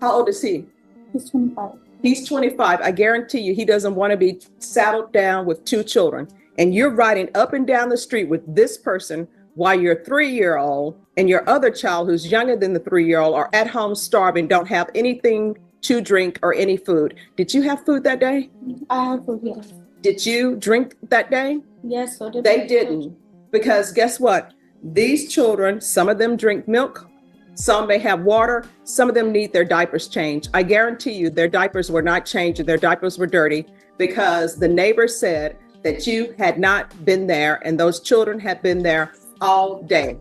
How old is he? He's 25. He's 25. I guarantee you he doesn't want to be saddled down with 2 children. And you're riding up and down the street with this person while your 3-year-old and your other child who's younger than the 3-year-old are at home starving, don't have anything to drink or any food. Did you have food that day? I have food, yes. Did you drink that day? Yes, so did They didn't. Because guess what? These children, some of them drink milk, some may have water, some of them need their diapers changed. I guarantee you their diapers were not changed and their diapers were dirty because the neighbor said that you had not been there and those children had been there all day.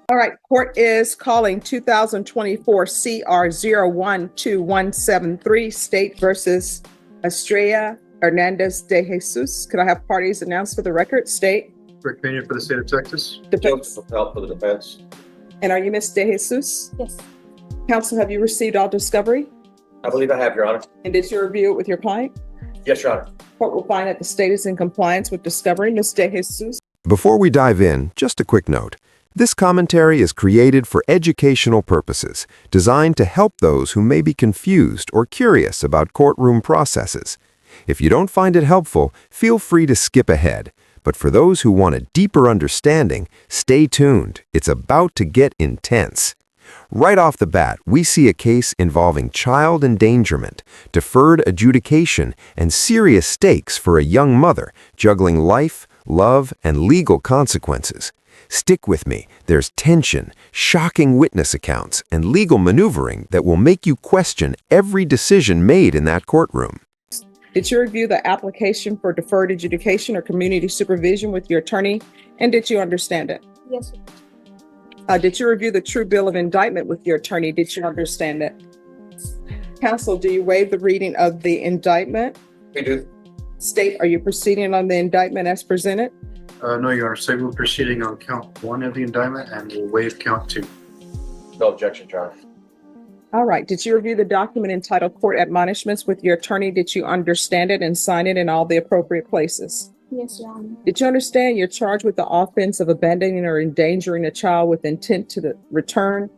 All right, court is calling 2024 CR 012173 State versus Estrella Hernandez de Jesus. Could I have parties announced for the record? State. Rick Pena for the state of Texas. Defense. Joseph Patel for the defense. And are you Ms. de Jesus? Yes. Counsel, have you received all discovery? I believe I have, Your Honor. And did you review it with your client? Yes, Your Honor. Court will find that the state is in compliance with discovery. Ms. de Jesus. Before we dive in, just a quick note. This commentary is created for educational purposes, designed to help those who may be confused or curious about courtroom processes. If you don't find it helpful, feel free to skip ahead. But for those who want a deeper understanding, stay tuned. It's about to get intense. Right off the bat, we see a case involving child endangerment, deferred adjudication, and serious stakes for a young mother juggling life, love, and legal consequences. Stick with me. There's tension, shocking witness accounts, and legal maneuvering that will make you question every decision made in that courtroom. Did you review the application for deferred adjudication or community supervision with your attorney? And did you understand it? Yes. Did you review the true bill of indictment with your attorney? Did you understand it? Counsel, do you waive the reading of the indictment? We do. State, are you proceeding on the indictment as presented? No, Your Honor. So we're proceeding on count 1 of the indictment and we'll waive count 2. No objection, Your Honor. All right. Did you review the document entitled Court Admonishments with your attorney? Did you understand it and sign it in all the appropriate places? Yes, Your Honor. Did you understand you're charged with the offense of abandoning or endangering a child with intent to return?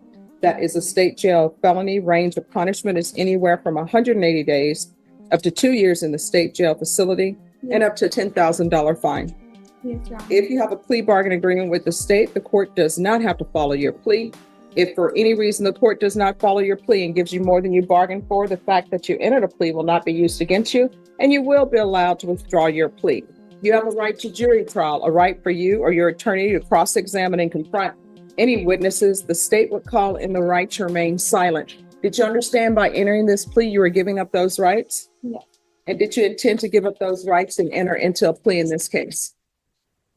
That is a state jail felony. Range of punishment is anywhere from 180 days up to 2 years in the state jail facility and up to a $10,000 fine. Yes, Your Honor. If you have a plea bargain agreement with the state, the court does not have to follow your plea. If for any reason the court does not follow your plea and gives you more than you bargained for, the fact that you entered a plea will not be used against you, and you will be allowed to withdraw your plea. You have a right to jury trial, a right for you or your attorney to cross-examine and confront any witnesses. The state would call in the right to remain silent. Did you understand by entering this plea you were giving up those rights? Yes. And did you intend to give up those rights and enter into a plea in this case?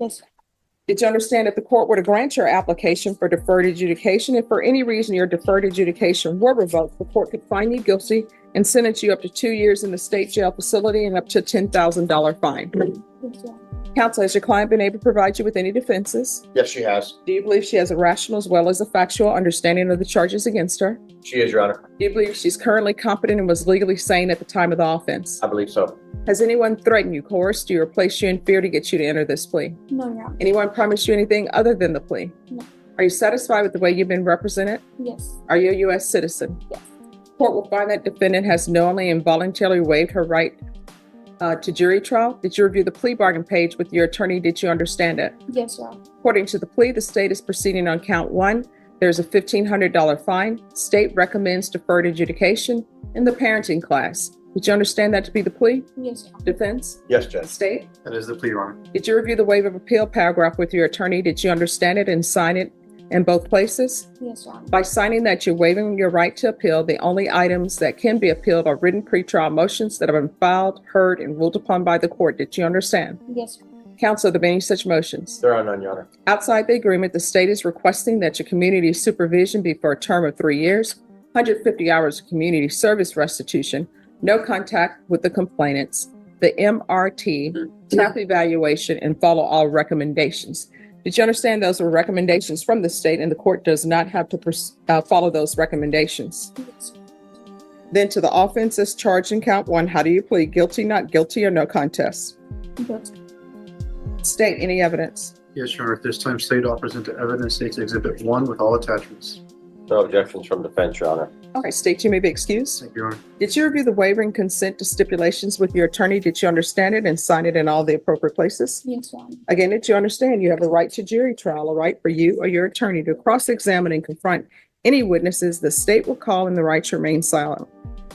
Yes. Did you understand if the court were to grant your application for deferred adjudication, if for any reason your deferred adjudication were revoked, the court could find you guilty and sentence you up to 2 years in the state jail facility and up to a $10,000 fine? Yes, Your Honor. Counsel, has your client been able to provide you with any defenses? Yes, she has. Do you believe she has a rational as well as a factual understanding of the charges against her? She is, Your Honor. Do you believe she's currently competent and was legally sane at the time of the offense? I believe so. Has anyone threatened you, coerced you, or placed you in fear to get you to enter this plea? No, Your Honor. Anyone promised you anything other than the plea? No. Are you satisfied with the way you've been represented? Yes. Are you a U.S. citizen? Yes. Court will find that defendant has knowingly and voluntarily waived her right to jury trial. Did you review the plea bargain page with your attorney? Did you understand it? Yes, Your Honor. According to the plea, the state is proceeding on count 1. There's a $1,500 fine. State recommends deferred adjudication in the parenting class. Did you understand that to be the plea? Yes, Your Honor. Defense? Yes, Judge. State? That is the plea, Your Honor. Did you review the waiver of appeal paragraph with your attorney? Did you understand it and sign it in both places? Yes, Your Honor. By signing that you're waiving your right to appeal, the only items that can be appealed are written pretrial motions that have been filed, heard, and ruled upon by the court. Did you understand? Yes, Your Honor. Counsel, are there any such motions? There are none, Your Honor. Outside the agreement, the state is requesting that your community supervision be for a term of 3 years, 150 hours of community service restitution, no contact with the complainants, the MRT, staff evaluation, and follow all recommendations. Did you understand those were recommendations from the state and the court does not have to follow those recommendations? Yes. Then to the offenses charged in count 1, how do you plead? Guilty, not guilty, or no contest? Guilty. State any evidence. Yes, Your Honor. At this time, state offers into evidence states Exhibit 1 with all attachments. No objections from defense, Your Honor. Okay, state you may be excused. Thank you, Your Honor. Did you review the waiver and consent to stipulations with your attorney? Did you understand it and sign it in all the appropriate places? Yes, Your Honor. Again, did you understand you have a right to jury trial, a right for you or your attorney to cross-examine and confront any witnesses the state will call and the right to remain silent?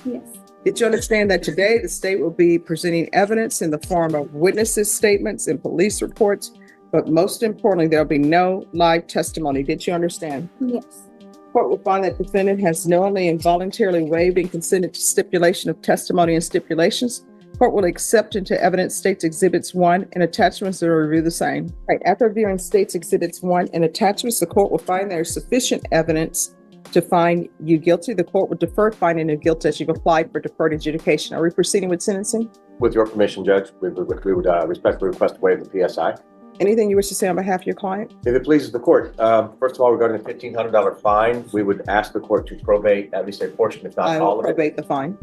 Yes. Did you understand that today the state will be presenting evidence in the form of witnesses' statements and police reports, but most importantly, there'll be no live testimony? Did you understand? Yes. Court will find that defendant has knowingly and voluntarily waived and consented to stipulation of testimony and stipulations. Court will accept into evidence States Exhibits 1 and attachments that will review the same. Right, after reviewing States Exhibits 1 and attachments, the court will find there is sufficient evidence to find you guilty. The court will defer finding of guilt as you've applied for deferred adjudication. Are we proceeding with sentencing? With your permission, Judge, we would respectfully request to waive the PSI. Anything you wish to say on behalf of your client? If it pleases the court, first of all, regarding the $1,500 fine, we would ask the court to probate at least a portion, if not I all will of it. probate the fine.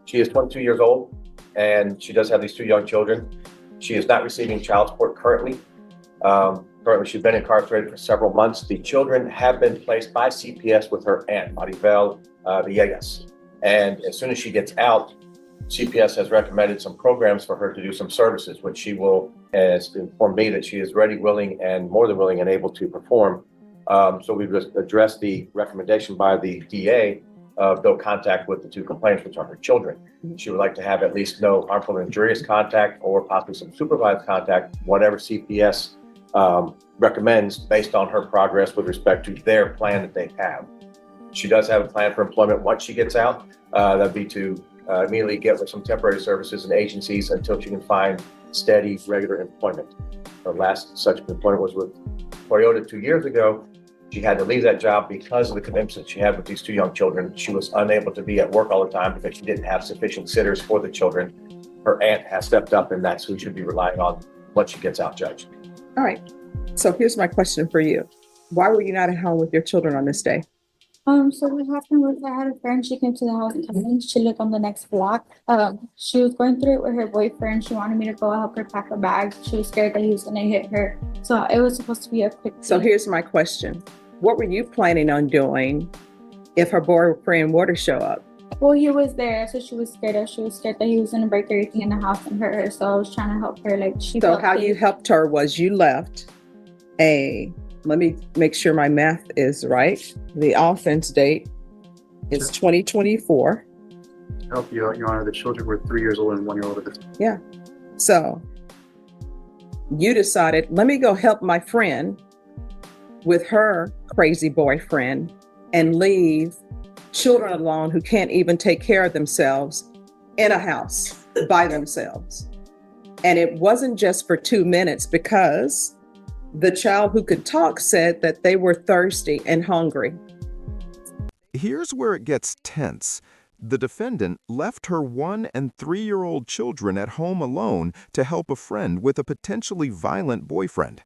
She is 22 years old, and she does have these two young children. She is not receiving child support currently. Currently, she's been incarcerated for several months. The children have been placed by CPS with her aunt, Maribel Villegas. And as soon as she gets out, CPS has recommended some programs for her to do some services, which she has informed me that she is ready, willing, and more than willing and able to perform. So we've just addressed the recommendation by the DA of no contact with the two complainants, which are her children. She would like to have at least no harmful and injurious contact or possibly some supervised contact, whatever CPS recommends based on her progress with respect to their plan that they have. She does have a plan for employment once she gets out. That'd be to immediately get with some temporary services and agencies until she can find steady, regular employment. Her last such employment was with Toyota 2 years ago. She had to leave that job because of the commitments she had with these two young children. She was unable to be at work all the time because she didn't have sufficient sitters for the children. Her aunt has stepped up, and that's who should be relying on once she gets out, Judge. All right. So here's my question for you. Why were you not at home with your children on this day? So what happened was I had a friend, she came to the house and she lived on the next block. She was going through it with her boyfriend. She wanted me to go help her pack her bag. She was scared that he was gonna hit her. So it was supposed to be a quick So thing. here's my question. What were you planning on doing if her boyfriend were to show up? Well, he was there, so she was scared. She was scared that he was gonna break everything in the house and hurt her. So I was trying to help her. Like she So felt how you safe. helped her was you left let me make sure my math is right. The offense date is 2024. Help you out, Your Honor. The children were 3 years old and 1 year old at the time. So you decided, let me go help my friend with her crazy boyfriend and leave children alone who can't even take care of themselves in a house by themselves. And it wasn't just for 2 minutes, because the child who could talk said that they were thirsty and hungry. Here's where it gets tense. The defendant left her 1- and 3-year-old children at home alone to help a friend with a potentially violent boyfriend.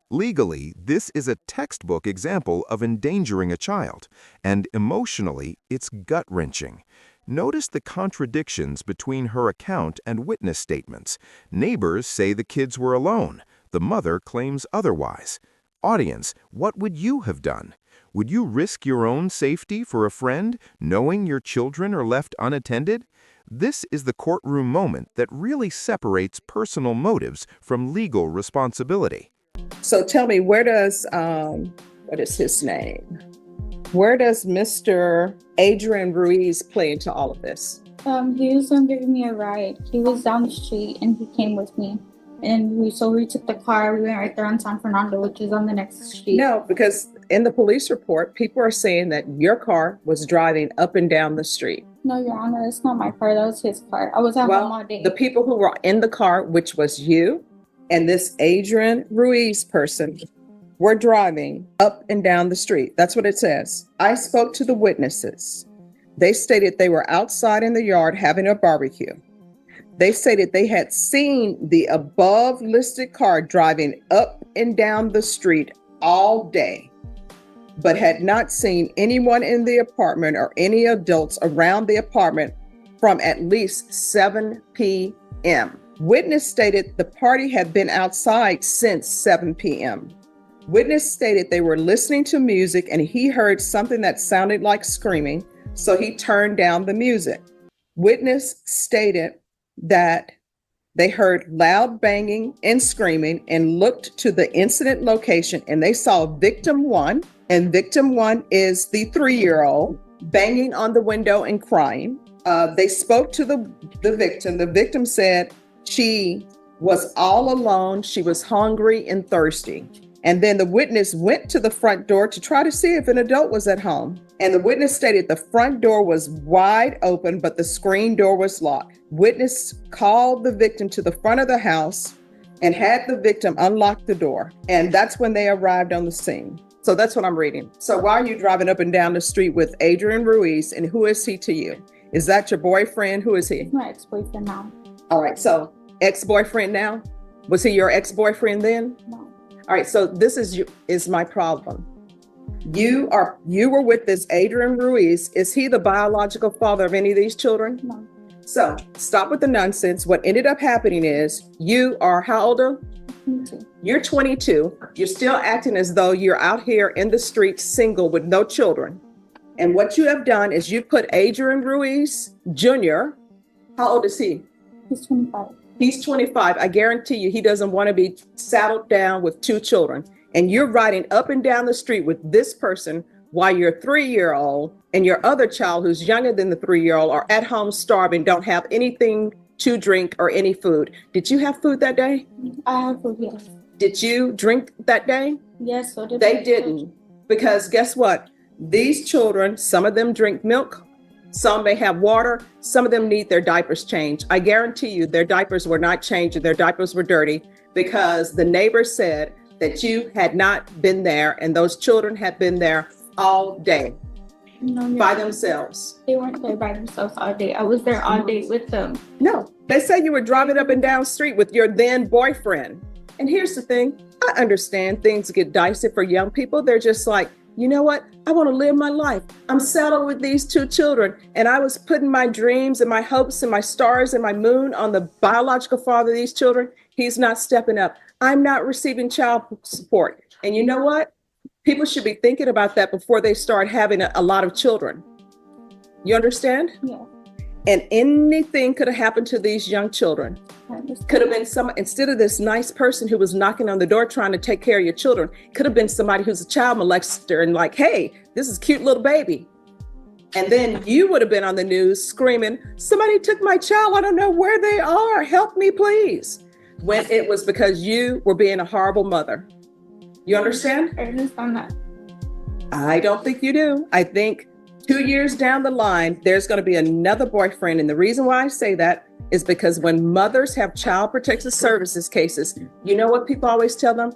Legally, this is a textbook example of endangering a child, and emotionally, it's gut-wrenching. Notice the contradictions between her account and witness statements. Neighbors say the kids were alone. The mother claims otherwise. Audience, what would you have done? Would you risk your own safety for a friend, knowing your children are left unattended? This is the courtroom moment that really separates personal motives from legal responsibility. So tell me, where does, what is his name? Where does Mr. Adrian Ruiz play into all of this? He was giving me a ride. He was down the street and he came with me. And we took the car. We went right there on San Fernando, which is on the next street. No, because in the police report, people are saying that your car was driving up and down the street. No, Your Honor, it's not my car. That was his car. I was at home all day. The people who were in the car, which was you and this Adrian Ruiz person, were driving up and down the street. That's what it says. I spoke to the witnesses. They stated they were outside in the yard having a barbecue. They stated they had seen the above listed car driving up and down the street all day, but had not seen anyone in the apartment or any adults around the apartment from at least 7 p.m. Witness stated the party had been outside since 7 p.m. Witness stated they were listening to music and he heard something that sounded like screaming. So he turned down the music. Witness stated that they heard loud banging and screaming and looked to the incident location and they saw victim one, and victim one is the 3-year-old, banging on the window and crying. They spoke to the victim. The victim said she was all alone. She was hungry and thirsty. And then the witness went to the front door to try to see if an adult was at home. And the witness stated the front door was wide open, but the screen door was locked. Witness called the victim to the front of the house and had the victim unlock the door. And that's when they arrived on the scene. So that's what I'm reading. So why are you driving up and down the street with Adrian Ruiz, and who is he to you? Is that your boyfriend? Who is he? He's my ex-boyfriend now. All right, so ex-boyfriend now? Was he your ex-boyfriend then? No. All right, so this is my problem. You were with this Adrian Ruiz. Is he the biological father of any of these children? No. So stop with the nonsense. What ended up happening is you are how old? Me too. You're 22. You're still acting as though you're out here in the streets single with no children. And what you have done is you put Adrian Ruiz Jr. How old is he? He's 25. He's 25. I guarantee you he doesn't want to be saddled down with 2 children. And you're riding up and down the street with this person while your 3-year-old and your other child who's younger than the 3-year-old are at home starving, don't have anything to drink or any food. Did you have food that day? I have food, yes. Did you drink that day? Yes, so did They my didn't. Because guess what? These children, some of them drink milk, some may have water, some of them need their diapers changed. I guarantee you their diapers were not changed and their diapers were dirty because the neighbor said that you had not been there and those children had been there all day No, by themselves. They weren't there by themselves all day. I was there all day with them. No, they said you were driving up and down the street with your then boyfriend. And here's the thing, I understand things get dicey for young people. They're just like, you know what? I want to live my life. I'm settled with these 2 children. And I was putting my dreams and my hopes and my stars and my moon on the biological father of these children. He's not stepping up. I'm not receiving child support. And you know what? People should be thinking about that before they start having a lot of children. You understand? Yeah. And anything could have happened to these young children. I understand. Could have been instead of this nice person who was knocking on the door trying to take care of your children, could have been somebody who's a child molester and like, hey, this is a cute little baby. And then you would have been on the news screaming, somebody took my child. I don't know where they are. Help me, please. When it was because you were being a horrible mother. You understand? I understand that. I don't think you do. I think 2 years down the line, there's going to be another boyfriend. And the reason why I say that is because when mothers have child protective services cases, you know what people always tell them?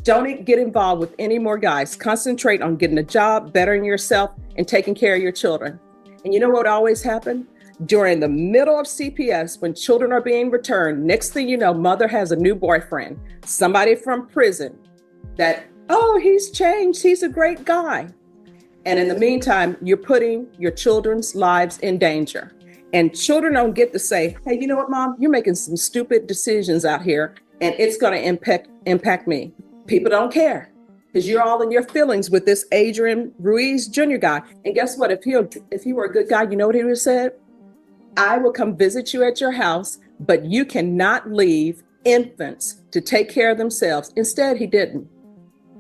Don't get involved with any more guys. Concentrate on getting a job, bettering yourself, and taking care of your children. And you know what always happened? During the middle of CPS, when children are being returned, next thing you know, mother has a new boyfriend, somebody from prison that, oh, he's changed. He's a great guy. And in the meantime, you're putting your children's lives in danger. And children don't get to say, hey, you know what, Mom, you're making some stupid decisions out here and it's going to impact me. People don't care because you're all in your feelings with this Adrian Ruiz Jr. guy. And guess what? If he were a good guy, you know what he would have said? I will come visit you at your house, but you cannot leave infants to take care of themselves. Instead, he didn't.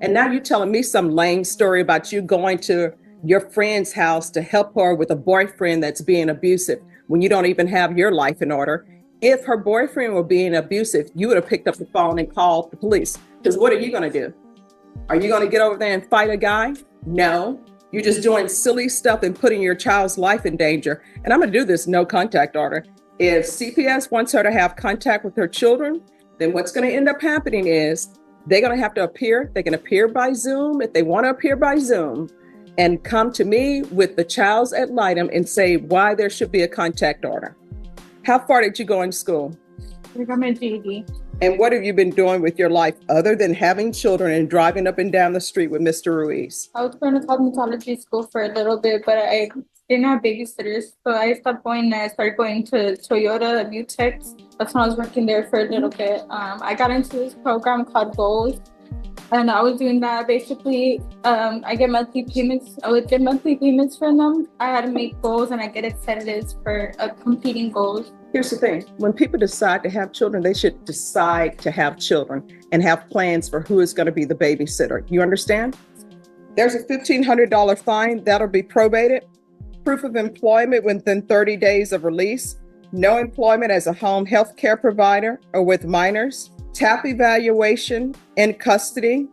And now you're telling me some lame story about you going to your friend's house to help her with a boyfriend that's being abusive when you don't even have your life in order. If her boyfriend were being abusive, you would have picked up the phone and called the police. Because what are you going to do? Are you going to get over there and fight a guy? No. You're just doing silly stuff and putting your child's life in danger. And I'm going to do this no contact order. If CPS wants her to have contact with her children, then what's going to end up happening is they're going to have to appear. They can appear by Zoom if they want to appear by Zoom and come to me with the child's ad litem and say why there should be a contact order. How far did you go in school? I got my GED. And what have you been doing with your life other than having children and driving up and down the street with Mr. Ruiz? I was going to cosmetology school for a little bit, but I didn't have babysitters. So I stopped going and I started going to Toyota Butex. That's when I was working there for a little bit. I got into this program called Goals. And I was doing that basically. I get monthly payments. I would get monthly payments from them. I had to make goals and I get incentives for completing goals. Here's the thing. When people decide to have children, they should decide to have children and have plans for who is going to be the babysitter. You understand? There's a $1,500 fine that'll be probated. Proof of employment within 30 days of release. No employment as a home health care provider or with minors. TAP evaluation in custody.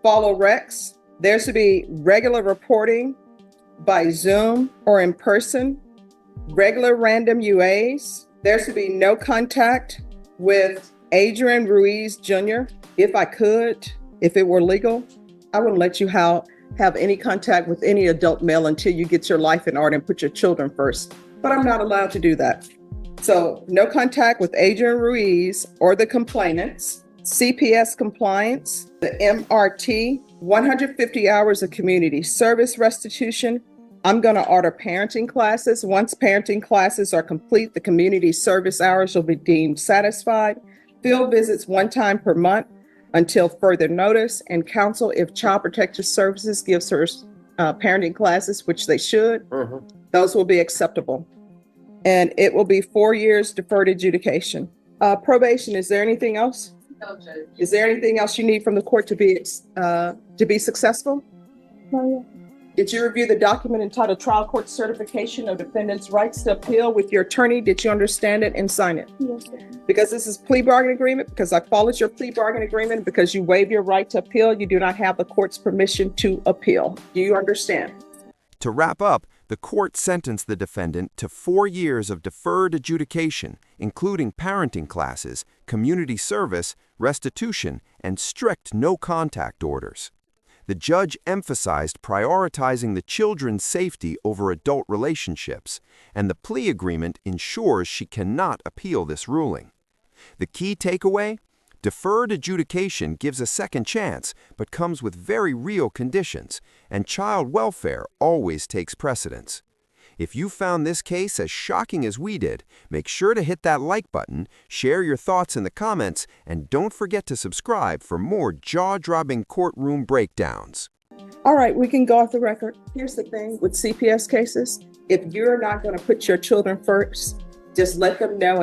Follow recs. There should be regular reporting by Zoom or in person. Regular random UAs. There should be no contact with Adrian Ruiz Jr. If I could, if it were legal, I wouldn't let you have any contact with any adult male until you get your life in order and put your children first. But I'm not allowed to do that. So no contact with Adrian Ruiz or the complainants, CPS compliance, the MRT, 150 hours of community service restitution. I'm going to order parenting classes. Once parenting classes are complete, the community service hours will be deemed satisfied. Field visits 1 time per month until further notice, and counsel if Child Protective Services gives her parenting classes, which they should, those will be acceptable. And it will be 4 years deferred adjudication. Probation, is there anything else? No, Judge. Is there anything else you need from the court to be successful? No, Did you review the document entitled Trial Court Certification of Defendant's Rights to Appeal with your attorney? Did you understand it and sign it? yes, sir. Because this is plea bargain agreement, because I followed your plea bargain agreement, because you waive your right to appeal, you do not have the court's permission to appeal. Do you understand? To wrap up, the court sentenced the defendant to 4 years of deferred adjudication, including parenting classes, community service, restitution, and strict no-contact orders. The judge emphasized prioritizing the children's safety over adult relationships, and the plea agreement ensures she cannot appeal this ruling. The key takeaway? Deferred adjudication gives a second chance, but comes with very real conditions, and child welfare always takes precedence. If you found this case as shocking as we did, make sure to hit that like button, share your thoughts in the comments, and don't forget to subscribe for more jaw-dropping courtroom breakdowns. All right, we can go off the record. Here's the thing with CPS cases. If you're not going to put your children first, just let them know